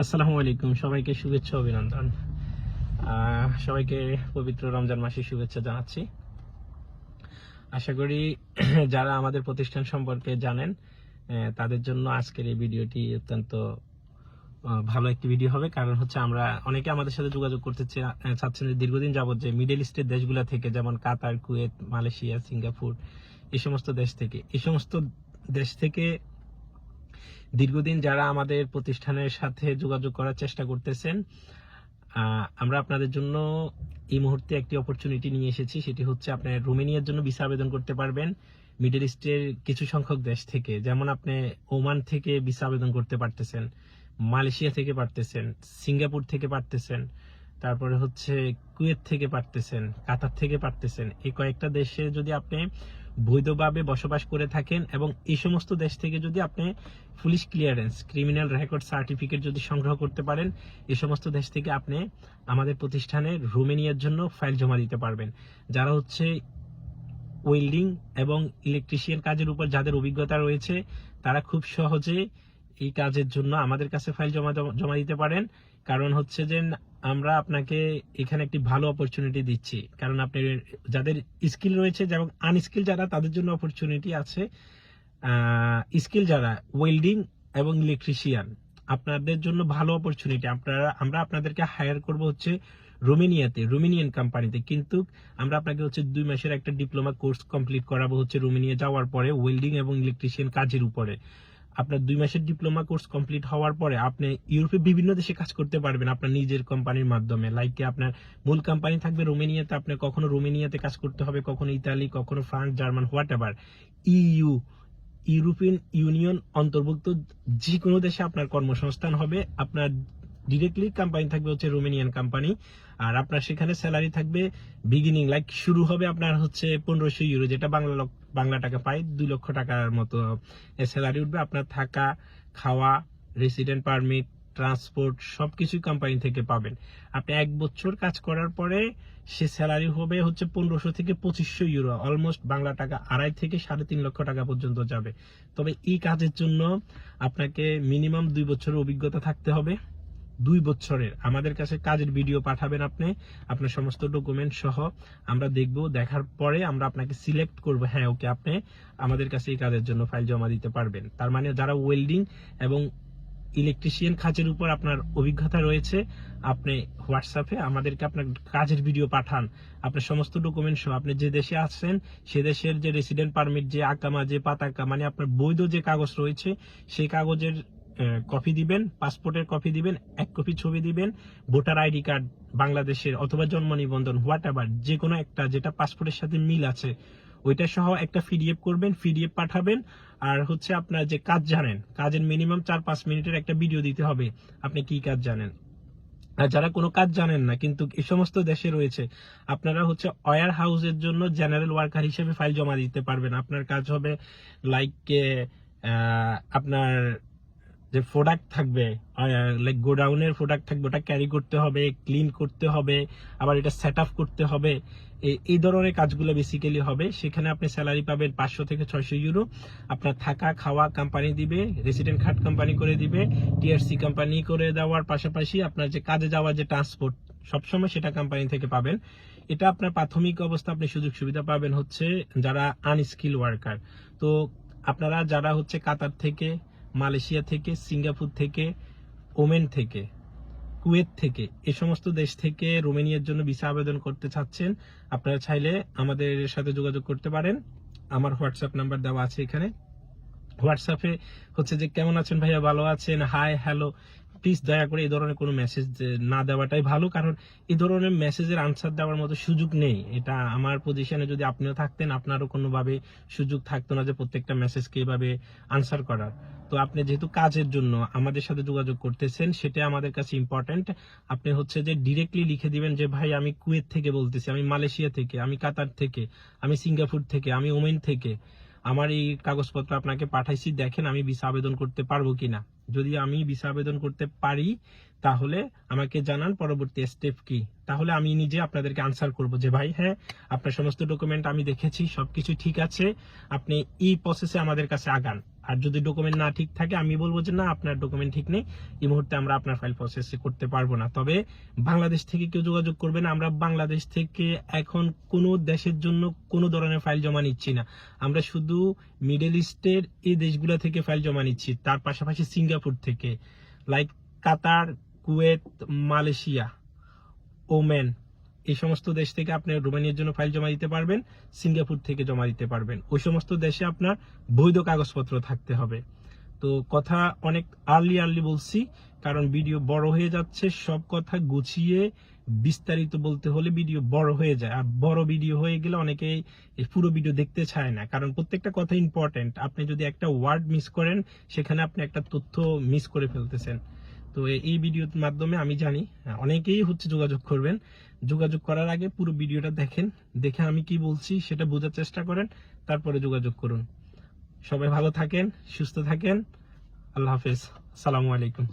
আসসালামু আলাইকুম, সবাইকে শুভেচ্ছা অভিনন্দন। সবাইকে পবিত্র রমজান মাসের শুভেচ্ছা জানাচ্ছি। আশা করি যারা আমাদের প্রতিষ্ঠান সম্পর্কে জানেন তাদের জন্য আজকের এই ভিডিওটি অত্যন্ত ভালো একটি ভিডিও হবে। কারণ হচ্ছে আমরা অনেকে আমাদের সাথে যোগাযোগ করতে চাচ্ছেন যে দীর্ঘদিন যাবত যে মিডল ইস্টের দেশগুলো থেকে, যেমন কাতার, কুয়েত, মালয়েশিয়া, সিঙ্গাপুর, এই সমস্ত দেশ থেকে দীর্ঘদিন যারা আমাদের প্রতিষ্ঠানের সাথে যোগাযোগ করার চেষ্টা করতেছেন, আমরা আপনাদের জন্য এই মুহূর্তে একটি অপরচুনিটি নিয়ে এসেছি। সেটি হচ্ছে আপনার রোমানিয়ার জন্য ভিসা আবেদন করতে পারবেন মিডল ইস্টের কিছু সংখ্যক দেশ থেকে। যেমন আপনি ওমান থেকে ভিসা আবেদন করতে পারতেছেন, মালয়েশিয়া থেকে পারতেছেন, সিঙ্গাপুর থেকে পারতেছেন, তারপরে হচ্ছে কুয়েত থেকে পারতেছেন, কাতার থেকে পারতেছেন। এই কয়েকটা দেশে যদি আপনি বৈধভাবে বসবাস করে থাকেন এবং এই সমস্ত দেশ থেকে যদি আপনি police clearance, criminal record certificate যদি সংগ্রহ করতে পারেন, এই সমস্ত দেশ থেকে আপনি আমাদের প্রতিষ্ঠানে রোমানিয়ার জন্য ফাইল জমা দিতে পারবেন। যারা হচ্ছে ওয়েল্ডিং এবং ইলেকট্রিশিয়ান কাজের উপর যাদের অভিজ্ঞতা রয়েছে, তারা খুব সহজে এই কাজের জন্য আমাদের কাছে ফাইল জমা দিতে পারেন। কারণ হচ্ছে যে আমরা আপনাকে এখানে একটি ভালো অপরচুনিটি দিচ্ছি। কারণ আপনি যাদের স্কিল রয়েছে, যেমন আনস্কিল যারা, তাদের জন্য অপরচুনিটি আছে। স্কিল যারা ওয়েল্ডিং এবং ইলেকট্রিশিয়ান, আপনাদের জন্য ভালো অপরচুনিটি। আমরা আপনাদেরকে হায়ার করব হচ্ছে রোমানিয়ান কোম্পানিতে। কিন্তু আমরা আপনাকে হচ্ছে 2 মাসের একটা ডিপ্লোমা কোর্স কমপ্লিট করাবো হচ্ছে রোমানিয়া যাওয়ার পরে, ওয়েল্ডিং এবং ইলেকট্রিশিয়ান কাজের উপরে। আপনার 2 মাসের ডিপ্লোমা কোর্স কমপ্লিট হওয়ার পরে আপনি ইউরোপে বিভিন্ন দেশে কাজ করতে পারবেন আপনার নিজের কোম্পানির মাধ্যমে। লাইক আপনার মূল কোম্পানি থাকবে রোমানিয়াতে, আপনি কখনো রোমানিয়াতে কাজ করতে হবে, কখনো ইতালি, কখনো France, German, what ever, European union অন্তর্ভুক্ত যে কোনো দেশে আপনার কর্মসংস্থান হবে। আপনার ডিরেক্টলি কোম্পানি থাকবে হচ্ছে রোমানিয়ান কোম্পানি, আর আপনার সেখানে স্যালারি থাকবে বিগিনিং, লাইক শুরু হবে আপনার হচ্ছে 1500 ইউরো, যেটা বাংলা টাকা পায় 2 লক্ষ টাকার মতো স্যালারি উঠবে। আপনার থাকা, খাওয়া, রেসিডেন্ট পারমিট, ট্রান্সপোর্ট সবকিছু কোম্পানি থেকে পাবেন। আপনি 1 বছর কাজ করার পরে সে স্যালারি হবে হচ্ছে 1500 থেকে 2500 ইউরো, অলমোস্ট বাংলা টাকা 2.5 থেকে 3.5 লক্ষ টাকা পর্যন্ত যাবে। তবে এই কাজের জন্য আপনাকে মিনিমাম 2 বছরের অভিজ্ঞতা থাকতে হবে। 2 বছরের আমাদের কাছে কাজের ভিডিও পাঠাবেন আপনি, আপনার সমস্ত ডকুমেন্ট সহ। আমরা দেখব, দেখার পরে আমরা আপনাকে সিলেক্ট করব, হ্যাঁ ওকে আপনি আমাদের কাছে এই কাজের জন্য ফাইল জমা দিতে পারবেন। তার মানে যারা ওয়েল্ডিং এবং ইলেকট্রিশিয়ান কাজের উপর আপনার অভিজ্ঞতা রয়েছে, আপনি হোয়াটসঅ্যাপে আমাদেরকে আপনার কাজের ভিডিও পাঠান, আপনার সমস্ত ডকুমেন্ট সহ। আপনি যে দেশে আছেন সে দেশের যে রেসিডেন্ট পারমিট, যে আকামা, যে পাতাকা, মানে আপনার বৈধ যে কাগজ রয়েছে, সেই কাগজের কপি দিবেন, পাসপোর্টের কপি দিবেন, 1 কপি ছবি দিবেন, ভোটার আইডি কার্ড বাংলাদেশের অথবা জন্ম নিবন্ধন, হোয়াট এভার, যে কোনো একটা যেটা পাসপোর্টের সাথে মিল আছে, ওইটা সহ একটা পিডিএফ করবেন, পিডিএফ পাঠাবেন। আর হচ্ছে আপনার যে কাজ জানেন, কাজের মিনিমাম 4-5 মিনিটের একটা ভিডিও দিতে হবে আপনি কি কাজ জানেন। আর যারা কোনো কাজ জানেন না কিন্তু এই সমস্ত দেশে রয়েছে, আপনারা হচ্ছে ওয়্যার হাউসের জন্য জেনারেল ওয়ার্কার হিসেবে ফাইল জমা দিতে পারবেন। আপনার কাজ হবে লাইক আপনার যে প্রোডাক্ট থাকবে, লাইক গোডাউনের প্রোডাক্ট থাকবে, ওটা ক্যারি করতে হবে, ক্লিন করতে হবে, আবার এটা সেট আপ করতে হবে। এই ধরনের কাজগুলো বেসিক্যালি হবে। সেখানে আপনি স্যালারি পাবেন 500 থেকে 600 ইউরো। আপনার থাকা খাওয়া কোম্পানি দিবে, রেসিডেন্ট কার্ড কোম্পানি করে দিবে, টিআরসি কোম্পানি করে দেওয়ার পাশাপাশি আপনার যে কাজে যাওয়ার যে ট্রান্সপোর্ট সবসময় সেটা কোম্পানি থেকে পাবেন। এটা আপনার প্রাথমিক অবস্থা। আপনি সুযোগ সুবিধা পাবেন হচ্ছে যারা আনস্কিল ওয়ার্কার। তো আপনারা যারা হচ্ছে কাতার থেকে, মালয়েশিয়া থেকে, সিঙ্গাপুর থেকে, ওমেন থেকে, কুয়েত থেকে, এই সমস্ত দেশ থেকে রোমানিয়ার জন্য ভিসা আবেদন করতে চাচ্ছেন, আপনারা চাইলে আমাদের সাথে যোগাযোগ করতে পারেন। আমার হোয়াটসঅ্যাপ নাম্বার দেওয়া আছে এখানে। হোয়াটসঅ্যাপে হচ্ছে যে কেমন আছেন ভাইয়া, ভালো আছেন, হাই হ্যালো, প্লিজ দয়া করে এই ধরনের কোনো মেসেজ না দেওয়াটাই ভালো। কারণ এই ধরনের মেসেজের আনসার দেওয়ার মতো সুযোগ নেই। এটা আমার পজিশনে যদি আপনিও থাকতেন, আপনারও কোনোভাবে সুযোগ থাকতো না যে প্রত্যেকটা মেসেজকে এইভাবে আনসার করার। তো আপনি যেহেতু কাজের জন্য আমাদের সাথে যোগাযোগ করতেছেন, সেটা আমাদের কাছে ইম্পর্টেন্ট। আপনি হচ্ছে যে ডিরেক্টলি লিখে দিবেন যে ভাই আমি কুয়েত থেকে বলতেছি, আমি মালয়েশিয়া থেকে, আমি কাতার থেকে, আমি সিঙ্গাপুর থেকে, আমি ওমেন থেকে, আমার এই কাগজপত্র আপনাকে পাঠাইছি, দেখেন আমি ভিসা আবেদন করতে পারবো কিনা। যদি আমি ভিসা আবেদন করতে পারি তাহলে আমাকে জানান পরবর্তী স্টেপ কি। তাহলে আমি নিজে আপনাদেরকে আনসার করব যে ভাই হ্যাঁ আপনার সমস্ত ডকুমেন্ট আমি দেখেছি, সবকিছু ঠিক আছে, আপনি এই প্রসেসে আমাদের কাছে আগান। আর যদি ডকুমেন্ট না ঠিক থাকে আমি বলবো যে না আপনার ডকুমেন্ট ঠিক নেই, এই মুহূর্তে আমরা আপনার ফাইল প্রসেস করতে পারবো না। তবে বাংলাদেশ থেকে কেউ যোগাযোগ করবে না, আমরা বাংলাদেশ থেকে এখন কোনো দেশের জন্য কোনো ধরনের ফাইল জমা নিচ্ছি না। আমরা শুধু মিডল ইস্টের এই দেশগুলো থেকে ফাইল জমা নিচ্ছি, তার পাশাপাশি সিঙ্গাপুর থেকে, লাইক কাতার, কুয়েত, মালয়েশিয়া, ওমান, এই সমস্ত দেশ থেকে আপনি রোমানিয়ার জন্য ফাইল জমা দিতে পারবেন, সিঙ্গাপুর থেকে জমা দিতে পারবেন। ওই সমস্ত দেশে আপনার বৈধ কাগজপত্র থাকতে হবে। তো কথা অনেক আর্লি বলছি, কারণ ভিডিও বড় হয়ে যাচ্ছে। সব কথা গুছিয়ে বিস্তারিত বলতে হলে ভিডিও বড় হয়ে যায়, আর বড় ভিডিও হয়ে গেলে অনেকেই পুরো ভিডিও দেখতে চায় না, কারণ প্রত্যেকটা কথা ইম্পর্টেন্ট। আপনি যদি একটা ওয়ার্ড মিস করেন, সেখানে আপনি একটা তথ্য মিস করে ফেলতেছেন। তো এই ভিডিওর মাধ্যমে আমি জানি অনেকেই যোগাযোগ করবেন। যোগাযোগ করার আগে পুরো ভিডিওটা দেখেন, দেখে আমি কি বলছি সেটা বোঝার চেষ্টা করেন, তারপরে যোগাযোগ করুন। সবাই ভালো থাকেন, সুস্থ থাকেন। আল্লাহ হাফেজ, আসসালামু আলাইকুম।